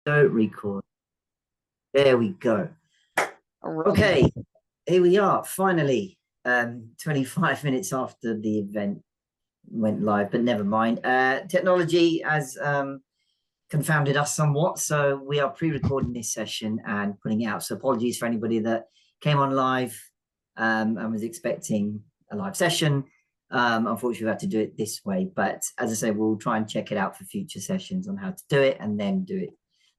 Don't record. There we go. All right. Okay, here we are. Finally, 25 minutes after the event went live, but never mind. Technology has confounded us somewhat, so we are pre-recording this session and putting it out. So apologies for anybody that came on live and was expecting a live session. Unfortunately, we had to do it this way, but as I say, we'll try and check it out for future sessions on how to do it and then do it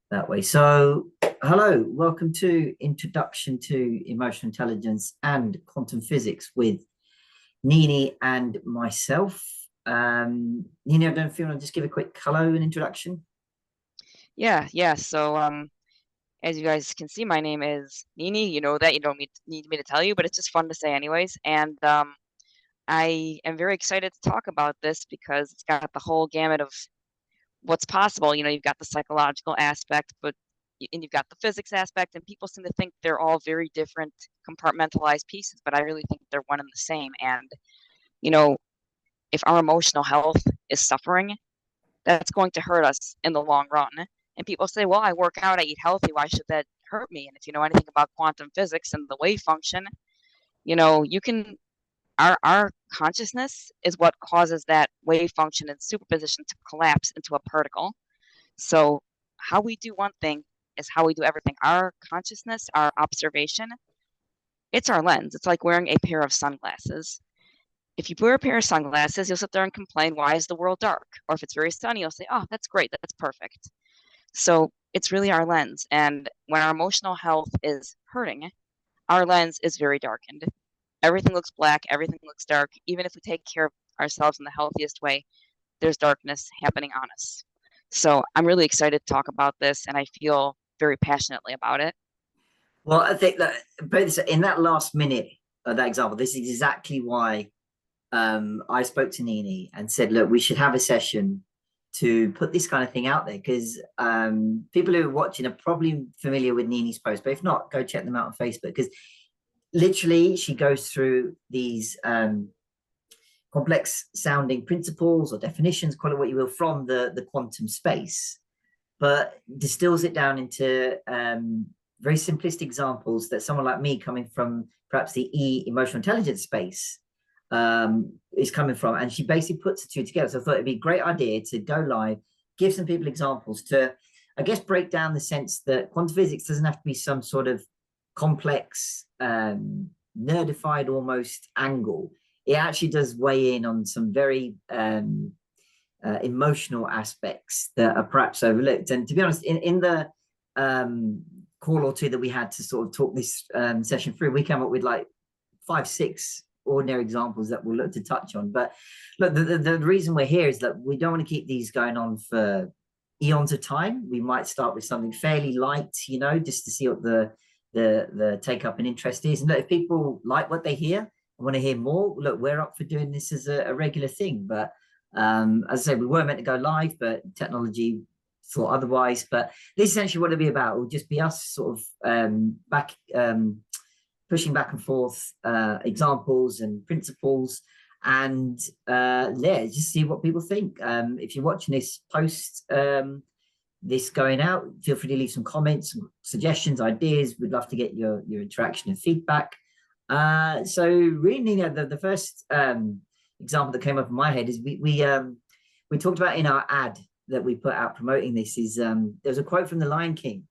that way. So, hello, welcome to Introduction to Emotional Intelligence and Quantum Physics with Nini and myself. Nini, I don't know if you want to just give a quick hello and introduction. Yeah. So, as you guys can see, my name is Nini. You know that. You don't need me to tell you, but it's just fun to say anyways. And I am very excited to talk about this because it's got the whole gamut of what's possible. You've got the psychological aspect, and you've got the physics aspect, and people seem to think they're all very different compartmentalized pieces, but I really think they're one and the same. And, you know, if our emotional health is suffering, that's going to hurt us in the long run. And people say, well, I work out, I eat healthy. Why should that hurt me? And if you know anything about quantum physics and the wave function, you can, our consciousness is what causes that wave function and superposition to collapse into a particle. So how we do one thing is how we do everything. Our consciousness, our observation, it's our lens. It's like wearing a pair of sunglasses. If you wear a pair of sunglasses, you'll sit there and complain, why is the world dark? Or if it's very sunny, you'll say, oh, that's great, that's perfect. So it's really our lens. And when our emotional health is hurting, our lens is very darkened. Everything looks black, everything looks dark. Even if we take care of ourselves in the healthiest way, there's darkness happening on us. So I'm really excited to talk about this, and I feel very passionately about it. Well, I think that in that last minute of that example, this is exactly why I spoke to Nini and said, look, we should have a session to put this kind of thing out there because people who are watching are probably familiar with Nini's post, but if not, go check them out on Facebook because literally she goes through these complex sounding principles or definitions, call it what you will, from the quantum space, but distills it down into very simplistic examples that someone like me coming from perhaps the emotional intelligence space is coming from. And she basically puts the two together. So I thought it'd be a great idea to go live, give some people examples to, I guess, break down the sense that quantum physics doesn't have to be some sort of complex, nerdified almost angle. It actually does weigh in on some very emotional aspects that are perhaps overlooked. And to be honest, in the call or two that we had to sort of talk this session through, we came up with like 5, 6 ordinary examples that we'll look to touch on. But look, the reason we're here is that we don't want to keep these going on for eons of time. We might start with something fairly light, just to see what the take up and interest is. And look, if people like what they hear and want to hear more, look, we're up for doing this as a regular thing. But as I said, we were meant to go live, but technology thought otherwise. But this is essentially what it'll be about. It will just be us sort of pushing back and forth examples and principles and yeah, just see what people think. If you're watching this post this going out, feel free to leave some comments, some suggestions, ideas. We'd love to get your interaction and feedback. So really, the first example that came up in my head is we talked about in our ad that we put out promoting this is there's a quote from the Lion King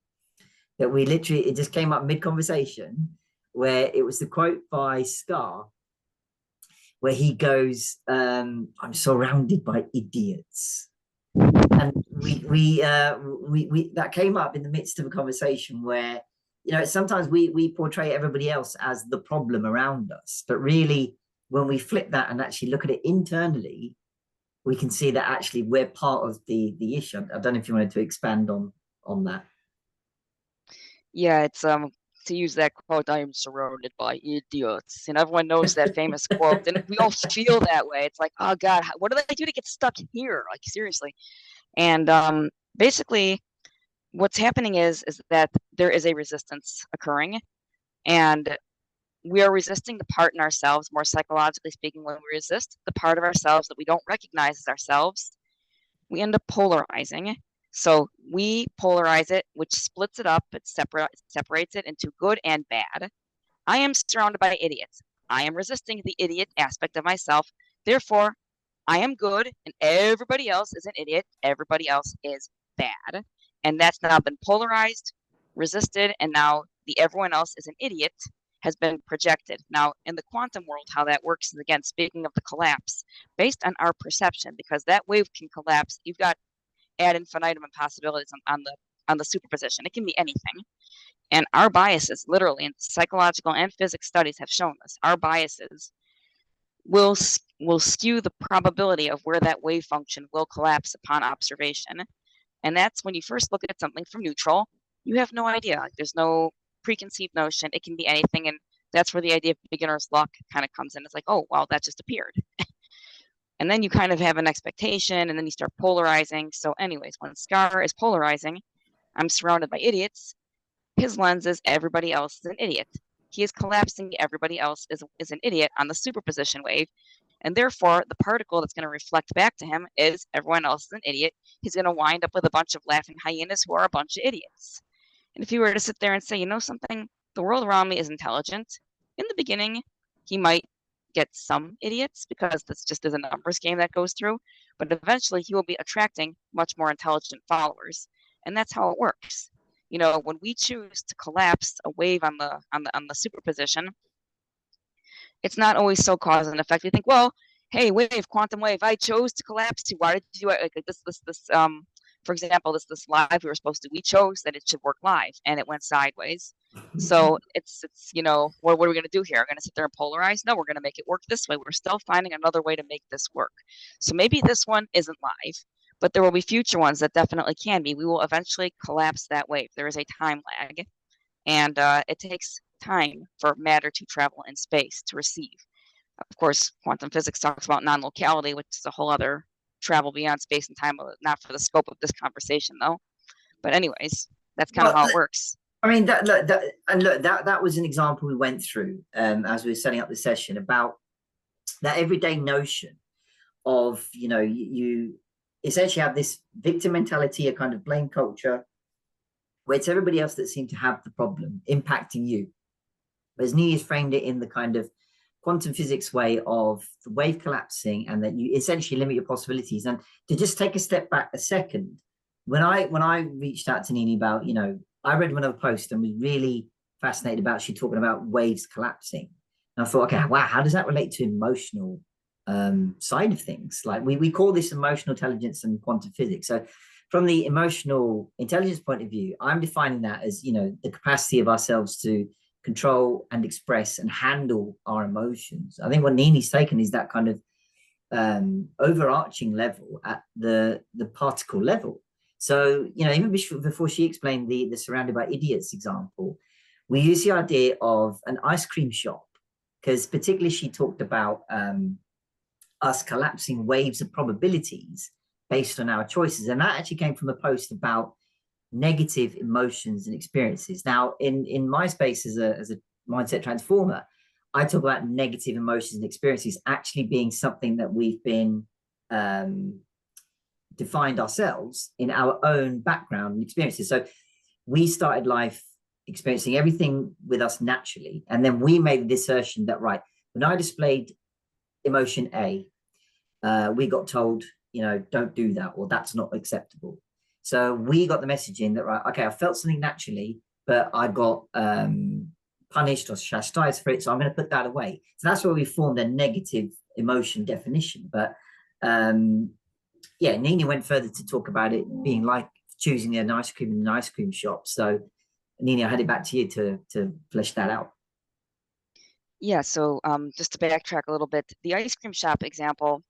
that we literally, it just came up mid-conversation, where it was the quote by Scar where he goes, I'm surrounded by idiots. And we that came up in the midst of a conversation where, sometimes we portray everybody else as the problem around us, but really when we flip that and actually look at it internally, we can see that actually we're part of the issue. I don't know if you wanted to expand on that. Yeah, it's to use that quote, I am surrounded by idiots. And everyone knows that famous quote. And we all feel that way. It's like, oh God, what did I do to get stuck here? Like seriously. And basically what's happening is that there is a resistance occurring, and we are resisting the part in ourselves, more psychologically speaking. When we resist the part of ourselves that we don't recognize as ourselves, we end up polarizing. So we polarize it, which splits it up. It separates it into good and bad. I am surrounded by idiots. I am resisting the idiot aspect of myself. Therefore, I am good and everybody else is an idiot. Everybody else is bad. And that's now been polarized, resisted, and now the everyone else is an idiot has been projected. Now, in the quantum world, how that works is, again, speaking of the collapse, based on our perception, because that wave can collapse. You've got ad infinitum and possibilities on the superposition. It can be anything. And our biases, literally, in psychological and physics studies have shown this, our biases will skew the probability of where that wave function will collapse upon observation. And that's when you first look at something from neutral, you have no idea. Like, there's no preconceived notion. It can be anything. And that's where the idea of beginner's luck kind of comes in. It's like, oh, well, that just appeared. And then you kind of have an expectation, and then you start polarizing. So anyways, when Scar is polarizing, I'm surrounded by idiots. His lens is everybody else is an idiot. He is collapsing everybody else is an idiot on the superposition wave. And therefore, the particle that's going to reflect back to him is everyone else is an idiot. He's going to wind up with a bunch of laughing hyenas who are a bunch of idiots. And if he were to sit there and say, you know something, the world around me is intelligent, in the beginning, he might get some idiots because this just is a numbers game that goes through. But eventually, he will be attracting much more intelligent followers. And that's how it works. You know, when we choose to collapse a wave on the superposition, it's not always so cause and effect. We think, well, hey, wave, quantum wave, I chose to collapse to. Why did you like this? For example, this live we were supposed to. We chose that it should work live, and it went sideways. So it's you know, what are we going to do here? We're going to sit there and polarize? No, we're going to make it work this way. We're still finding another way to make this work. So maybe this one isn't live, but there will be future ones that definitely can be. We will eventually collapse that wave. There is a time lag, and it takes time for matter to travel in space to receive. Of course, quantum physics talks about non-locality, which is a whole other travel beyond space and time, not for the scope of this conversation, though. But anyways, that's kind of how it works. I mean, that was an example we went through as we were setting up the session about that everyday notion of, you know, you essentially have this victim mentality, a kind of blame culture, where it's everybody else that seemed to have the problem impacting you. Whereas Nini has framed it in the kind of quantum physics way of the wave collapsing, and that you essentially limit your possibilities. And to just take a step back a second, when I reached out to Nini about, you know, I read one of the posts and was really fascinated about she talking about waves collapsing. And I thought, okay, wow, how does that relate to emotional side of things? Like we call this emotional intelligence and quantum physics. So from the emotional intelligence point of view, I'm defining that as, you know, the capacity of ourselves to control and express and handle our emotions. I think what Nini's taken is that kind of overarching level at the particle level. So, you know, even before she explained the surrounded by idiots example, we use the idea of an ice cream shop, because particularly she talked about us collapsing waves of probabilities based on our choices. And that actually came from a post about negative emotions and experiences. Now, in my space as a mindset transformer, I talk about negative emotions and experiences actually being something that we've been defined ourselves in our own background and experiences. So we started life experiencing everything with us naturally. And then we made the assertion that, right, when I displayed emotion A, we got told, you know, don't do that, or that's not acceptable. So we got the message in that, right, okay, I felt something naturally, but I got punished or chastised for it, so I'm going to put that away. So that's where we formed a negative emotion definition. But yeah, Nini went further to talk about it being like choosing an ice cream in an ice cream shop. So Nini, I hand it back to you to flesh that out. Yeah, so just to backtrack a little bit, the ice cream shop example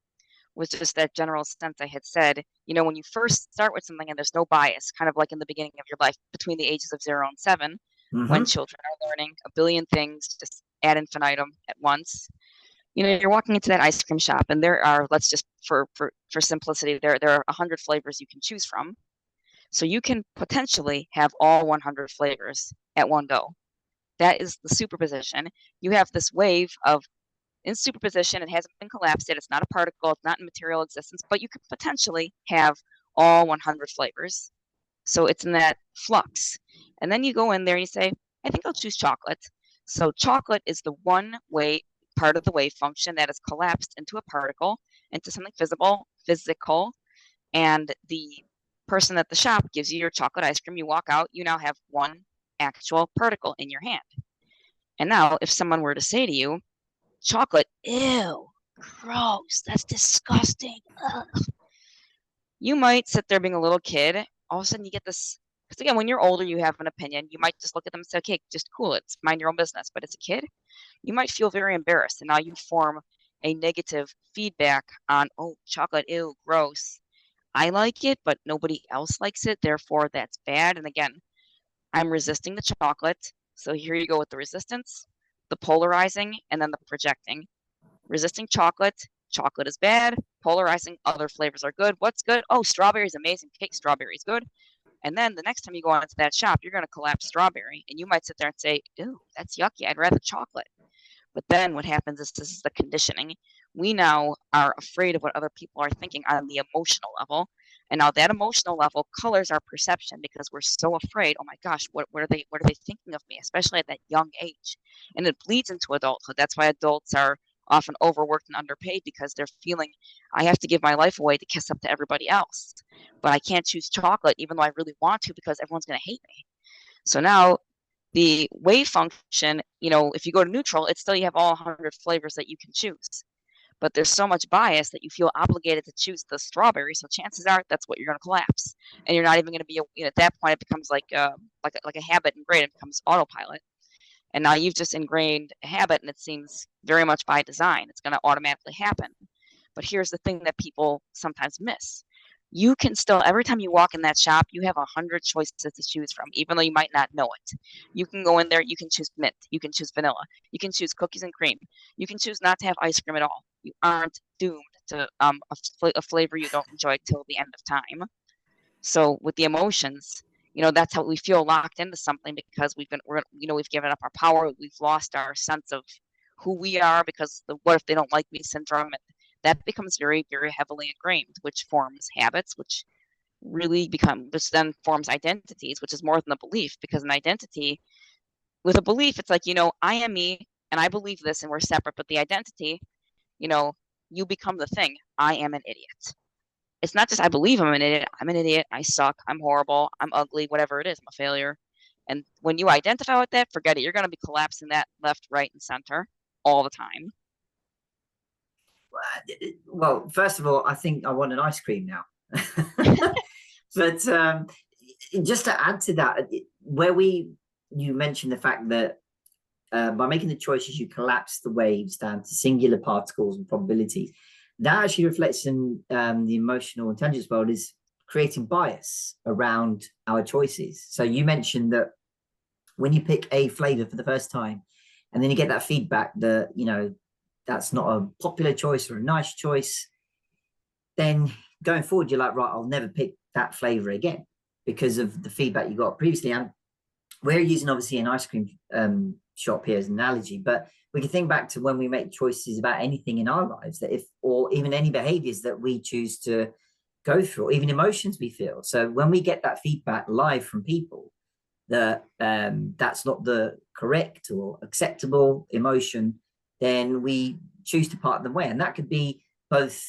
was just that general sense I had said, you know, when you first start with something and there's no bias, kind of like in the beginning of your life between the ages of 0 and 7, when children are learning a billion things just ad infinitum at once. You know, you're walking into that ice cream shop and there are, let's just for simplicity, there are 100 flavors you can choose from. So you can potentially have all 100 flavors at one go. That is the superposition. You have this wave of in superposition. It hasn't been collapsed yet. It's not a particle. It's not in material existence, but you could potentially have all 100 flavors. So it's in that flux. And then you go in there and you say, I think I'll choose chocolate. So chocolate is the one way part of the wave function that is collapsed into a particle, into something physical. And the person at the shop gives you your chocolate ice cream. You walk out, you now have one actual particle in your hand. And now if someone were to say to you, chocolate, ew, gross, that's disgusting. Ugh. You might sit there being a little kid. All of a sudden you get this, because again, when you're older, you have an opinion. You might just look at them and say, okay, just cool it. Mind your own business. But as a kid, you might feel very embarrassed. And now you form a negative feedback on, oh, chocolate, ew, gross. I like it, but nobody else likes it. Therefore, that's bad. And again, I'm resisting the chocolate. So here you go with the resistance, the polarizing, and then the projecting. Resisting chocolate, chocolate is bad. Polarizing, other flavors are good. What's good? Oh, strawberry is amazing. Cake strawberry is good. And then the next time you go into that shop, you're going to collapse strawberry. And you might sit there and say, ew, that's yucky. I'd rather chocolate. But then what happens is this is the conditioning. We now are afraid of what other people are thinking on the emotional level. And now that emotional level colors our perception because we're so afraid. Oh my gosh, what are they thinking of me, especially at that young age? And it bleeds into adulthood. That's why adults are often overworked and underpaid, because they're feeling, I have to give my life away to kiss up to everybody else. But I can't choose chocolate even though I really want to, because everyone's going to hate me. So now the wave function, if you go to neutral, it's still, you have all 100 flavors that you can choose. But there's so much bias that you feel obligated to choose the strawberry. So chances are that's what you're going to collapse. And you're not even going to be, at that point, it becomes like a habit ingrained. It becomes autopilot. And now you've just ingrained a habit, and it seems very much by design. It's going to automatically happen. But here's the thing that people sometimes miss. You can still, every time you walk in that shop, you have 100 choices to choose from, even though you might not know it. You can go in there, you can choose mint, you can choose vanilla, you can choose cookies and cream, you can choose not to have ice cream at all. You aren't doomed to a flavor you don't enjoy till the end of time. So with the emotions, that's how we feel locked into something, because we've given up our power. We've lost our sense of who we are, because the what if they don't like me syndrome, and that becomes very, very heavily ingrained, which forms habits, which then forms identities, which is more than a belief, because an identity with a belief, it's like, I am me and I believe this and we're separate, but the identity, you become the thing. I am an idiot. It's not just I believe I'm an idiot, I suck, I'm horrible, I'm ugly, whatever it is, I'm a failure. And when you identify with that, forget it. You're going to be collapsing that left, right, and center all the time. Well, first of all, I think I want an ice cream now. But just to add to that, you mentioned the fact that by making the choices, you collapse the waves down to singular particles and probabilities. That actually reflects in the emotional intelligence world, is creating bias around our choices. So you mentioned that when you pick a flavor for the first time, and then you get that feedback that, that's not a popular choice or a nice choice, then going forward, you're like, right, I'll never pick that flavor again because of the feedback you got previously. And we're using obviously an ice cream shop here as an analogy, but we can think back to when we make choices about anything in our lives, or even any behaviors that we choose to go through, or even emotions we feel. So when we get that feedback live from people that that's not the correct or acceptable emotion, then we choose to part them way. And that could be both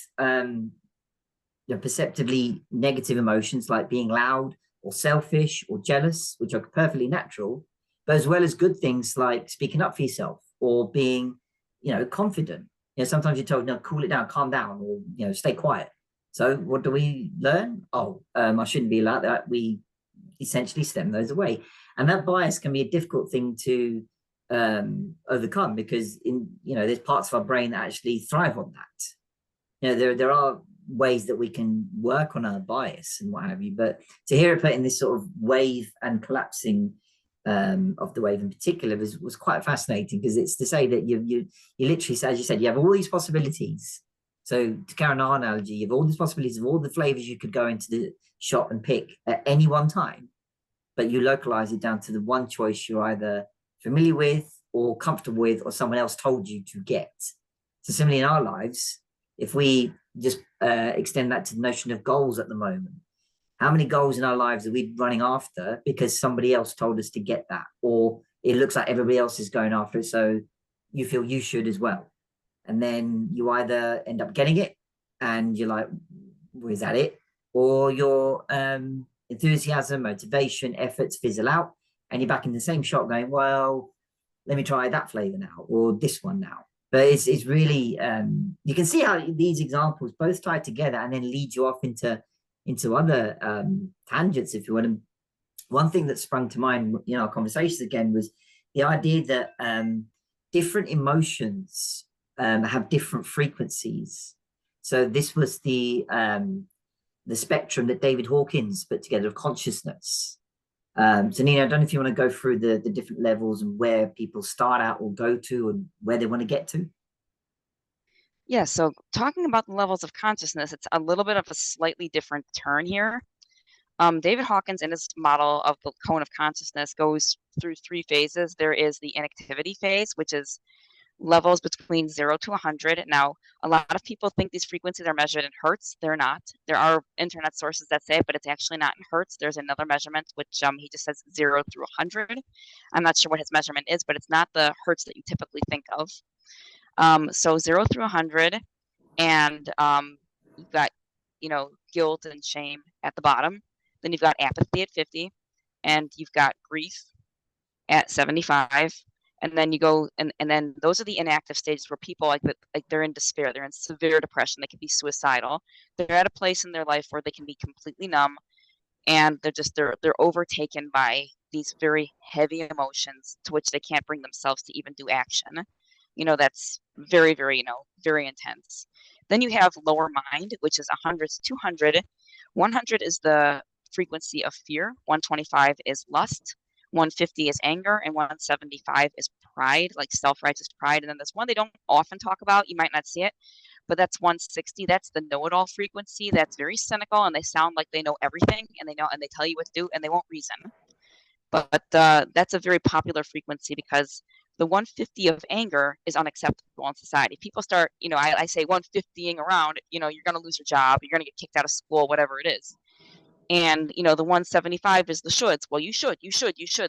perceptively negative emotions like being loud or selfish or jealous, which are perfectly natural, but as well as good things like speaking up for yourself or being, confident. Sometimes you're told, no, cool it down, calm down, or, stay quiet. So what do we learn? I shouldn't be like that. We essentially stem those away. And that bias can be a difficult thing to overcome, because there's parts of our brain that actually thrive on that. There are ways that we can work on our bias and what have you, but to hear it put in this sort of wave and collapsing of the wave in particular was quite fascinating, because it's to say that you literally, as you said, you have all these possibilities. So to carry on our analogy, you have all these possibilities of all the flavors you could go into the shop and pick at any one time, but you localize it down to the one choice you're either familiar with or comfortable with, or someone else told you to get. So similarly in our lives, if we just extend that to the notion of goals at the moment, How many goals in our lives are we running after because somebody else told us to get that, or it looks like everybody else is going after it, so you feel you should as well. And then you either end up getting it and you're like, well, is that it? Or your enthusiasm, motivation, efforts fizzle out, and you're back in the same shop going, well, let me try that flavor now or this one now. But it's really you can see how these examples both tie together and then lead you off into other tangents, if you want. And one thing that sprung to mind, our conversations again, was the idea that different emotions have different frequencies. So this was the spectrum that David Hawkins put together of consciousness. So Nina, I don't know if you want to go through the different levels and where people start out or go to and where they want to get to. Yeah, so talking about the levels of consciousness, it's a little bit of a slightly different turn here. David Hawkins, in his model of the cone of consciousness, goes through 3 phases. There is the inactivity phase, which is levels between 0 to 100. Now, a lot of people think these frequencies are measured in hertz. They're not. There are internet sources that say it, but it's actually not in hertz. There's another measurement, which he just says 0 through 100. I'm not sure what his measurement is, but it's not the hertz that you typically think of. So 0 through 100, and you've got, guilt and shame at the bottom. Then you've got apathy at 50, and you've got grief at 75. And then you go, and then those are the inactive stages where people like they're in despair, they're in severe depression, they can be suicidal. They're at a place in their life where they can be completely numb, and they're overtaken by these very heavy emotions to which they can't bring themselves to even do action. That's very, very, very intense. Then you have lower mind, which is 100 to 200. 100 is the frequency of fear. 125 is lust. 150 is anger, and 175 is pride, like self-righteous pride. And then there's one they don't often talk about. You might not see it, but that's 160. That's the know-it-all frequency. That's very cynical, and they sound like they know everything, and they tell you what to do, and they won't reason. But that's a very popular frequency because the 150 of anger is unacceptable in society. People start, I say 150ing around, you're going to lose your job, you're going to get kicked out of school, whatever it is. And, the 175 is the shoulds. Well, you should.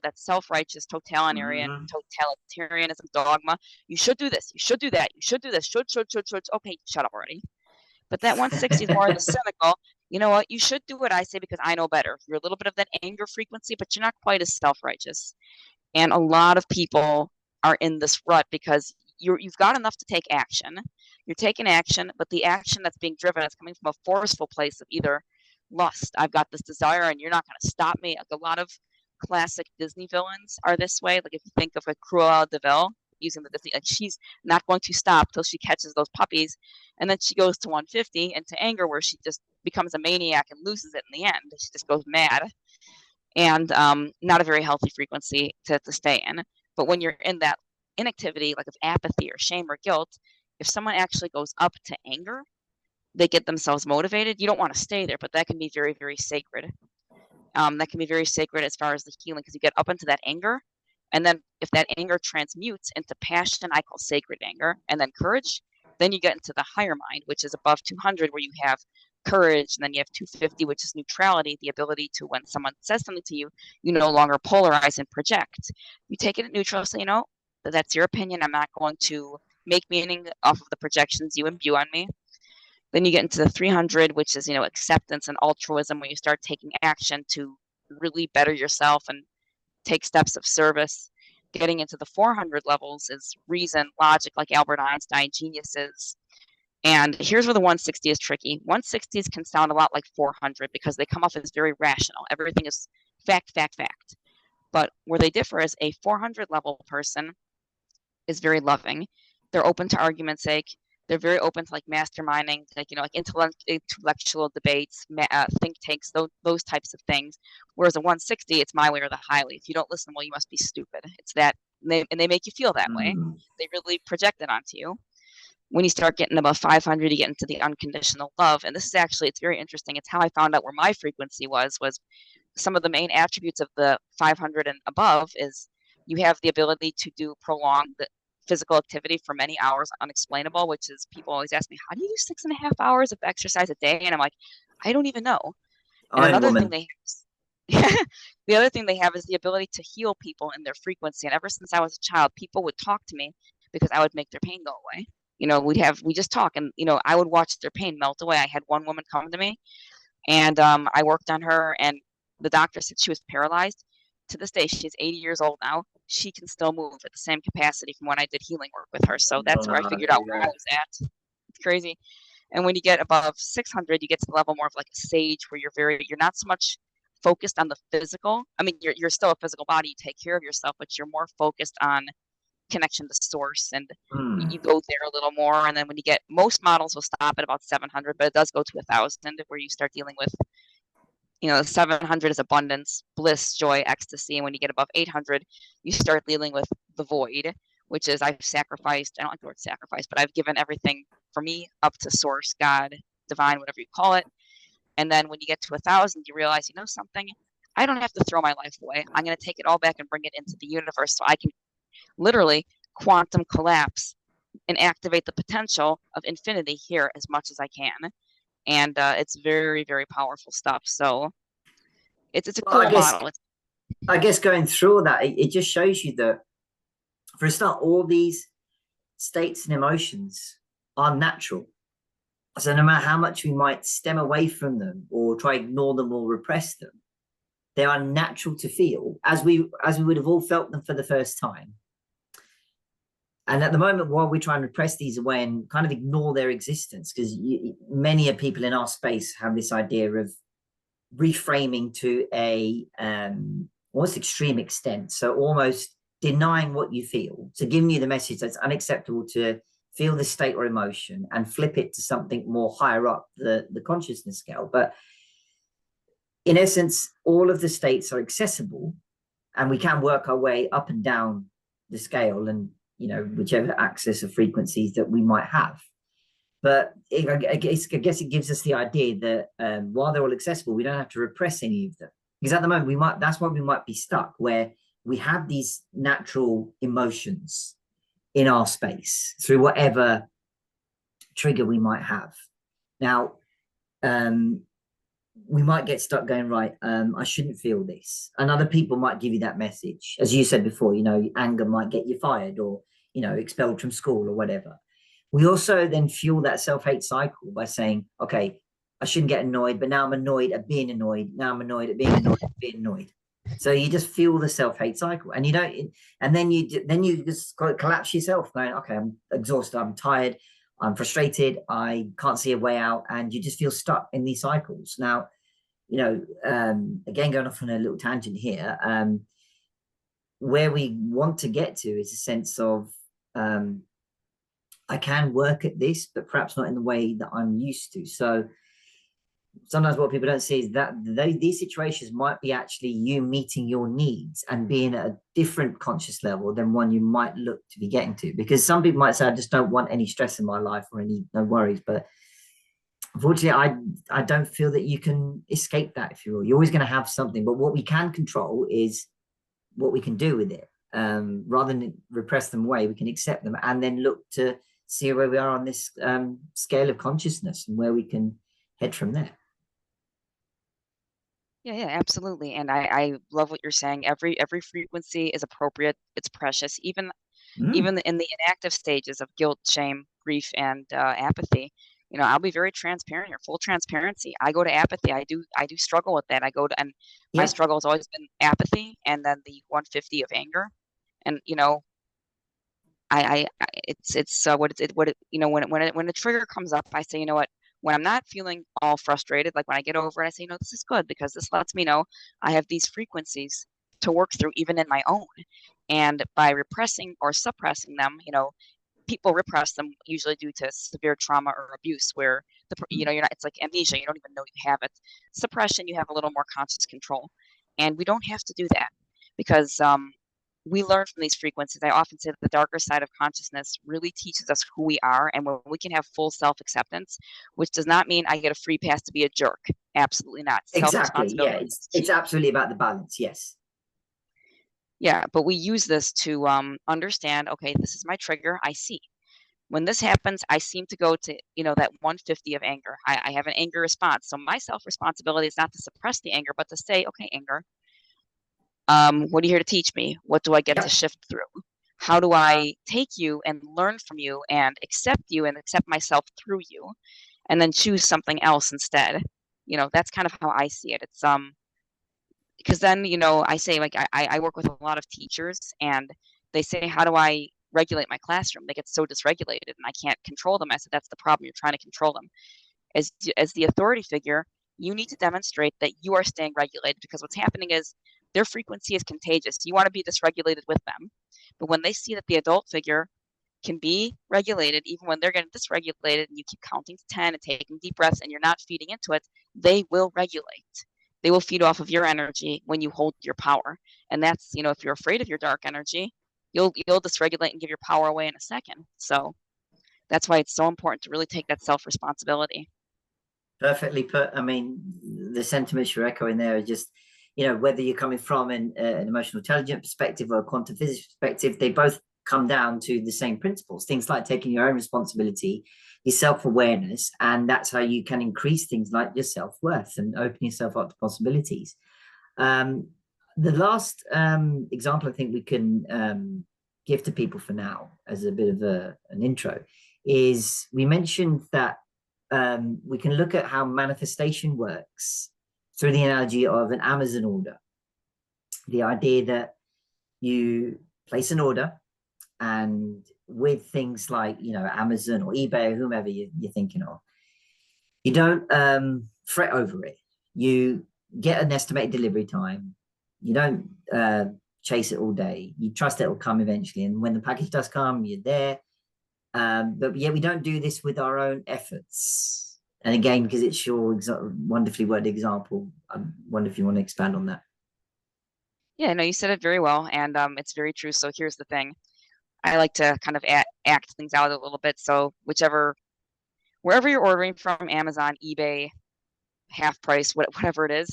That's self-righteous totalitarianism dogma. You should do this. You should do that. You should do this. Should. Okay, shut up already. But that 160 is more of the cynical. You know what? You should do what I say because I know better. You're a little bit of that anger frequency, but you're not quite as self-righteous. And a lot of people are in this rut because you've got enough to take action. You're taking action, but the action that's being driven is coming from a forceful place of either lust. I've got this desire and you're not going to stop me. Like a lot of classic Disney villains are this way. Like if you think of a Cruella de Vil using the Disney, like she's not going to stop till she catches those puppies. And then she goes to 150 into anger where she just becomes a maniac and loses it in the end. She just goes mad. And not a very healthy frequency to stay in. But when you're in that inactivity, like of apathy or shame or guilt, if someone actually goes up to anger, they get themselves motivated. You don't want to stay there, but that can be very, very sacred. That can be very sacred as far as the healing, because you get up into that anger. And then if that anger transmutes into passion, I call sacred anger, and then courage, then you get into the higher mind, which is above 200, where you have courage, and then you have 250, which is neutrality, the ability to, when someone says something to you, you no longer polarize and project. You take it at neutral, so that's your opinion. I'm not going to make meaning off of the projections you imbue on me. Then you get into the 300, which is, acceptance and altruism, where you start taking action to really better yourself and take steps of service. Getting into the 400 levels is reason, logic, like Albert Einstein, geniuses. And here's where the 160 is tricky. 160s can sound a lot like 400 because they come off as very rational. Everything is fact. But where they differ is a 400 level person is very loving. They're open to argument's sake. They're very open to like masterminding, like intellectual debates, think tanks, those types of things. Whereas a 160, it's my way or the highway. If you don't listen, well, you must be stupid. It's that, and they make you feel that way. They really project it onto you. When you start getting above 500, you get into the unconditional love, and this is actually, it's very interesting. It's how I found out where my frequency was some of the main attributes of the 500 and above is you have the ability to do prolonged physical activity for many hours, unexplainable, which is, people always ask me, how do you do 6.5 hours of exercise a day? And I'm like, I don't even know. And Iron another thing Woman. they the other thing they have is the ability to heal people in their frequency. And ever since I was a child, people would talk to me because I would make their pain go away. We just talk, and I would watch their pain melt away. I had one woman come to me, and I worked on her, and the doctor said she was paralyzed. To this day, she's 80 years old now. She can still move at the same capacity from when I did healing work with her. So that's where I figured There out you where go. I was at. It's crazy. And when you get above 600, you get to the level more of like a sage, where you're not so much focused on the physical. I mean, you're still a physical body, you take care of yourself, but you're more focused on connection to source, and you go there a little more. And then when you get, most models will stop at about 700, but it does go to 1,000, where you start dealing with, 700 is abundance, bliss, joy, ecstasy. And when you get above 800, you start dealing with the void, which is I've sacrificed, I don't like the word sacrifice, but I've given everything for me up to source, God, divine, whatever you call it. And then when you get to 1,000, you realize, something, I don't have to throw my life away. I'm going to take it all back and bring it into the universe, so I can literally quantum collapse and activate the potential of infinity here as much as I can. And it's very, very powerful stuff. So it's a Well, cool model. I guess going through all that, it just shows you that, for a start, all these states and emotions are natural. So no matter how much we might stem away from them or try to ignore them or repress them, they are natural to feel, as we would have all felt them for the first time. And at the moment, while we try and repress these away and kind of ignore their existence, because many of people in our space have this idea of reframing to a almost extreme extent. So almost denying what you feel. So giving you the message that's unacceptable to feel this state or emotion, and flip it to something more higher up the consciousness scale. But in essence, all of the states are accessible, and we can work our way up and down the scale, and whichever access of frequencies that we might have. But I guess it gives us the idea that while they're all accessible, we don't have to repress any of them. Because at the moment, that's why we might be stuck, where we have these natural emotions in our space through whatever trigger we might have. Now, we might get stuck going, right, I shouldn't feel this. And other people might give you that message. As you said before, anger might get you fired, or, expelled from school or whatever. We also then fuel that self-hate cycle by saying, okay, I shouldn't get annoyed, but now I'm annoyed at being annoyed. Now I'm annoyed at being annoyed at being annoyed. So you just fuel the self-hate cycle, and then you just collapse yourself, going, okay, I'm exhausted, I'm tired, I'm frustrated, I can't see a way out, and you just feel stuck in these cycles. Now, again, going off on a little tangent here, where we want to get to is a sense of, I can work at this, but perhaps not in the way that I'm used to. So sometimes what people don't see is that these situations might be actually you meeting your needs and being at a different conscious level than one you might look to be getting to. Because some people might say, I just don't want any stress in my life or no worries. But unfortunately, I don't feel that you can escape that, if you will. You're always going to have something. But what we can control is what we can do with it. Rather than repress them away, we can accept them and then look to see where we are on this scale of consciousness and where we can head from there. Yeah, absolutely. And I love what you're saying. Every frequency is appropriate. It's precious. Even in the inactive stages of guilt, shame, grief, and apathy, I'll be very transparent here, full transparency. I go to apathy. I do struggle with that. My struggle has always been apathy, and then the 150 of anger. And when a trigger comes up, I say, you know what? When I'm not feeling all frustrated, like when I get over it, I say, this is good, because this lets me know I have these frequencies to work through, even in my own. And by repressing or suppressing them, people repress them usually due to severe trauma or abuse, where you're not, it's like amnesia. You don't even know you have it. Suppression, you have a little more conscious control, and we don't have to do that, because we learn from these frequencies. I often say that the darker side of consciousness really teaches us who we are, and when we can have full self-acceptance, which does not mean I get a free pass to be a jerk. Absolutely not. Exactly. Yeah, it's absolutely about the balance. Yes. Yeah, but we use this to understand, okay, this is my trigger. I see. when this happens, I seem to go to, that 150 of anger. I have an anger response. So my self-responsibility is not to suppress the anger, but to say, okay, anger, what are you here to teach me? What do I get to shift through? How do I take you and learn from you and accept you and accept myself through you, and then choose something else instead? That's kind of how I see it. It's because then, I say, like, I work with a lot of teachers, and they say, how do I regulate my classroom? They get so dysregulated and I can't control them. I said, that's the problem. You're trying to control them. As the authority figure, you need to demonstrate that you are staying regulated, because what's happening is their frequency is contagious. You want to be dysregulated with them. But when they see that the adult figure can be regulated even when they're getting dysregulated, and you keep counting to 10 and taking deep breaths and you're not feeding into it, they will regulate. They will feed off of your energy when you hold your power. And that's, if you're afraid of your dark energy, you'll dysregulate and give your power away in a second. So that's why it's so important to really take that self-responsibility. Perfectly put. I mean, the sentiments you're echoing there are just, whether you're coming from an emotional intelligence perspective or a quantum physics perspective, they both come down to the same principles. Things like taking your own responsibility, your self-awareness, and that's how you can increase things like your self-worth and open yourself up to possibilities. The last example I think we can give to people for now as a bit of an intro is we mentioned that we can look at how manifestation works through the analogy of an Amazon order. The idea that you place an order, and with things like, Amazon or eBay or whomever you're thinking of, you don't fret over it. You get an estimated delivery time. You don't chase it all day. You trust it will come eventually. And when the package does come, you're there. But yeah, we don't do this with our own efforts. And again, because it's your wonderfully worded example, I wonder if you want to expand on that. Yeah, no, you said it very well, and it's very true. So here's the thing. I like to kind of act things out a little bit. So wherever you're ordering from, Amazon, eBay, half price, whatever it is,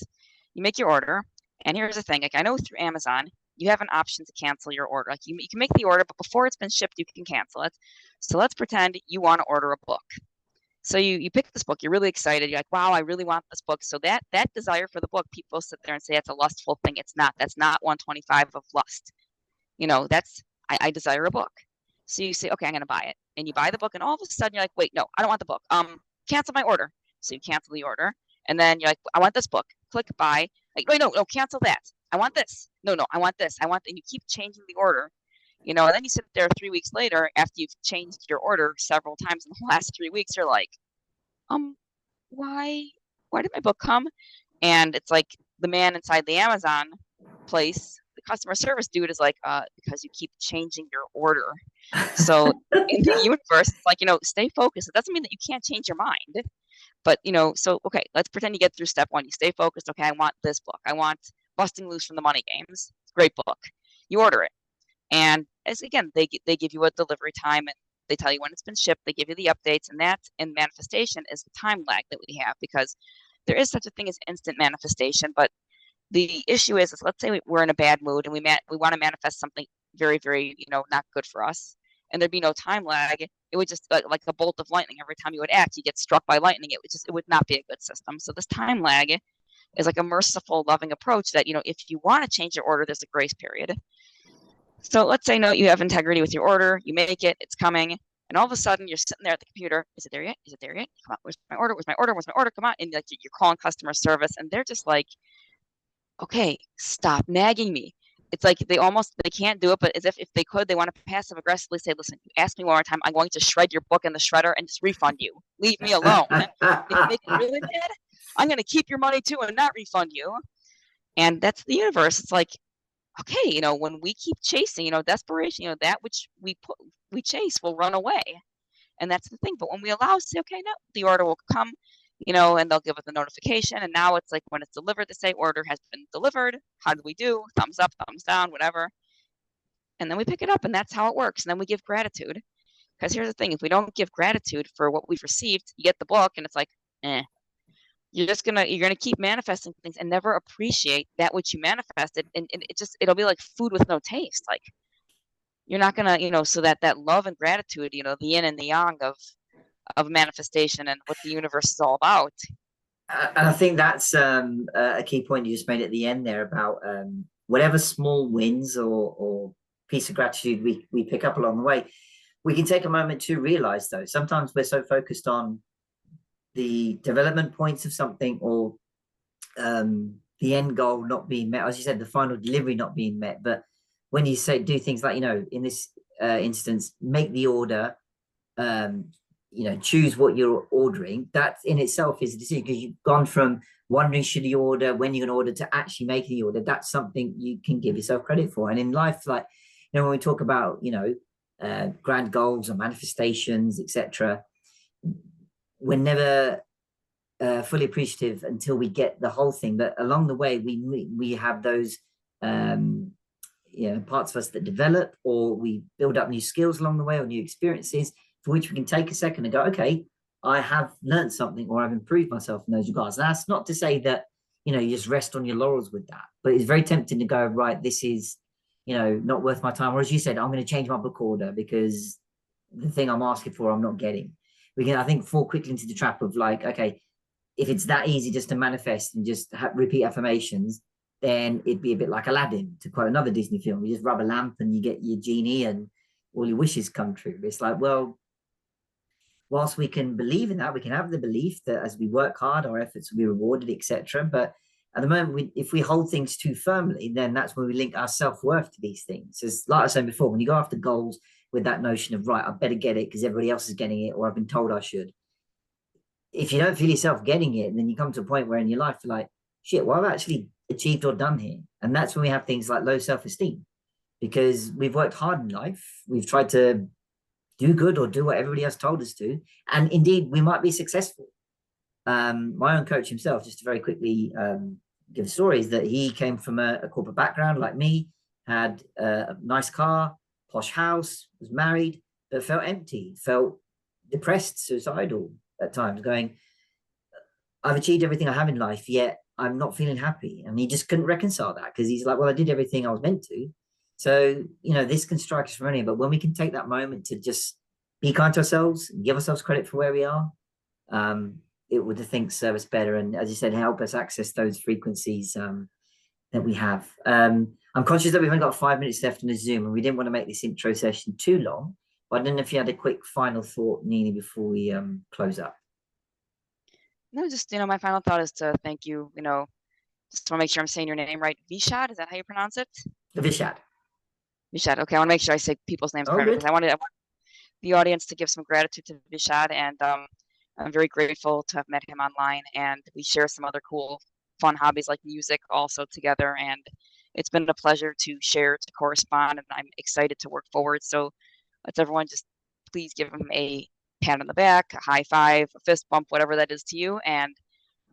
you make your order. And here's the thing. Like, I know through Amazon, you have an option to cancel your order. Like, you can make the order, but before it's been shipped, you can cancel it. So let's pretend you want to order a book. So you pick this book, you're really excited. You're like, wow, I really want this book. So that desire for the book, people sit there and say it's a lustful thing. It's not. That's not 125 of lust. That's I desire a book. So you say, okay, I'm going to buy it. And you buy the book, and all of a sudden you're like, wait, no, I don't want the book. Cancel my order. So you cancel the order. And then you're like, I want this book. Click buy. Like, wait, no, cancel that. I want this. No, I want this. And you keep changing the order. And then you sit there 3 weeks later after you've changed your order several times in the last 3 weeks. You're like, why did my book come? And it's like the man inside the Amazon place, the customer service dude is like, because you keep changing your order. So in the universe, it's like, stay focused. It doesn't mean that you can't change your mind. But, so, okay, let's pretend you get through step one. You stay focused. Okay, I want this book. I want Busting Loose from the Money Games. Great book. You order it. And again, they give you a delivery time, and they tell you when it's been shipped. They give you the updates, and that in manifestation is the time lag that we have, because there is such a thing as instant manifestation. But the issue is let's say we're in a bad mood and we want to manifest something very, very, not good for us, and there'd be no time lag. It would just like a bolt of lightning. Every time you would act, you get struck by lightning. It would not be a good system. So this time lag is like a merciful, loving approach that, if you want to change your order, there's a grace period. So let's say, no, you have integrity with your order. You make it, it's coming. And all of a sudden you're sitting there at the computer. Is it there yet? Is it there yet? Come on, where's my order? Where's my order? Where's my order? Come on. And like you're calling customer service, and they're just like, okay, stop nagging me. It's like they can't do it, but as if they could, they want to passive aggressively say, listen, you ask me one more time, I'm going to shred your book in the shredder and just refund you. Leave me alone. If you make it really bad, I'm going to keep your money too and not refund you. And that's the universe. It's like, okay, when we keep chasing, desperation, that which we chase will run away. And that's the thing. But when we allow us to say, okay, no, the order will come, and they'll give us a notification. And now it's like when it's delivered, they say order has been delivered. How do we do? Thumbs up, thumbs down, whatever. And then we pick it up, and that's how it works. And then we give gratitude. Because here's the thing. If we don't give gratitude for what we've received, you get the book and it's like, you're gonna keep manifesting things and never appreciate that which you manifested, and it'll be like food with no taste. Like, you're not gonna, so that love and gratitude, the yin and the yang of manifestation and what the universe is all about. And I think that's a key point you just made at the end there about whatever small wins or piece of gratitude we pick up along the way, we can take a moment to realize, though, sometimes we're so focused on the development points of something, or the end goal not being met, as you said, the final delivery not being met. But when you say do things like, in this instance, make the order, choose what you're ordering, that in itself is a decision, because you've gone from wondering should you order, when you're going to order, to actually making the order. That's something you can give yourself credit for. And in life, like, when we talk about, grand goals or manifestations, etc., we're never fully appreciative until we get the whole thing. But along the way, we have those parts of us that develop, or we build up new skills along the way, or new experiences, for which we can take a second and go, okay, I have learned something, or I've improved myself in those regards. And that's not to say that you just rest on your laurels with that, but it's very tempting to go, right, this is not worth my time, or as you said, I'm going to change my book order because the thing I'm asking for I'm not getting. We can, I think, fall quickly into the trap of like, okay, if it's that easy just to manifest and just repeat affirmations, then it'd be a bit like Aladdin, to quote another Disney film. You just rub a lamp and you get your genie and all your wishes come true. It's like, well, whilst we can believe in that, we can have the belief that as we work hard, our efforts will be rewarded, etc. But at the moment, if we hold things too firmly, then that's when we link our self-worth to these things. As like I said before, when you go after goals with that notion of, right, I better get it because everybody else is getting it, or I've been told I should. If you don't feel yourself getting it, then you come to a point where in your life you're like, shit, what I've actually achieved or done here. And that's when we have things like low self-esteem, because we've worked hard in life. We've tried to do good or do what everybody else told us to. And indeed, we might be successful. My own coach himself, just to very quickly give a story, is that he came from a corporate background like me, had a nice car, posh house, was married, but felt empty, felt depressed, suicidal at times, going, I've achieved everything I have in life, yet I'm not feeling happy. And he just couldn't reconcile that, because he's like, well, I did everything I was meant to. So, this can strike us from anywhere, but when we can take that moment to just be kind to ourselves and give ourselves credit for where we are, it would, I think, serve us better. And as you said, help us access those frequencies that we have. I'm conscious that we've only got 5 minutes left in the Zoom, and we didn't want to make this intro session too long. But I don't know if you had a quick final thought, Nini, before we close up. No, just, my final thought is to thank you, just want to make sure I'm saying your name right. Vishad, is that how you pronounce it? Vishad. Vishad. Okay, I want to make sure I say people's names correctly, because I want the audience to give some gratitude to Vishad, and I'm very grateful to have met him online, and we share some other cool, fun hobbies like music also together, and it's been a pleasure to share, to correspond, and I'm excited to work forward. So let's everyone just please give him a pat on the back, a high five, a fist bump, whatever that is to you, and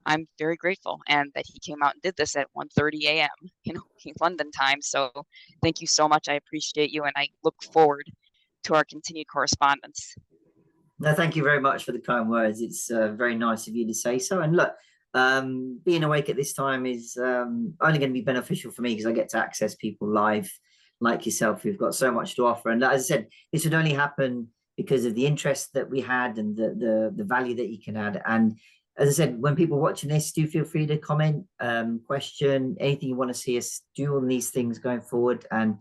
I'm very grateful and that he came out and did this at 1:30 a.m., London time. So thank you so much. I appreciate you, and I look forward to our continued correspondence. No, thank you very much for the kind words. It's very nice of you to say so. And look, being awake at this time is only going to be beneficial for me, because I get to access people live like yourself who've got so much to offer. And as I said, this would only happen because of the interest that we had and the value that you can add. And as I said, when people watching this, do feel free to comment, question, anything you want to see us do on these things going forward. And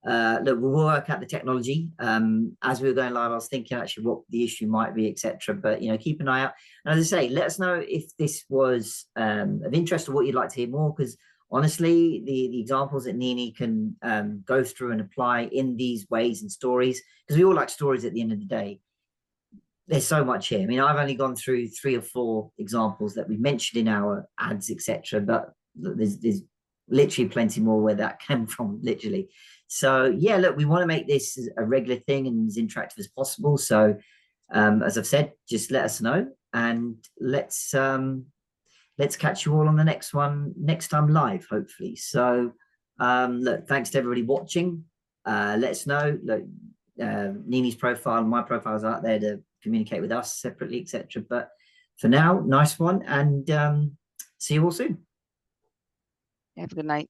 look, we'll work out the technology. As we were going live, I was thinking actually what the issue might be, etc. But keep an eye out. And as I say, let us know if this was of interest or what you'd like to hear more, because honestly, the examples that Nini can go through and apply in these ways and stories, because we all like stories at the end of the day. There's so much here. I mean, I've only gone through 3 or 4 examples that we mentioned in our ads, etc. But there's literally plenty more where that came from, literally. So yeah, look, we want to make this a regular thing and as interactive as possible. So as I've said, just let us know, and let's catch you all on the next one next time live, hopefully. So look, thanks to everybody watching. Let us know. Look, Nini's profile and my profiles are out there to communicate with us separately, etc. But for now, nice one, and see you all soon. Have a good night.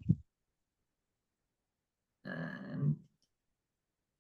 And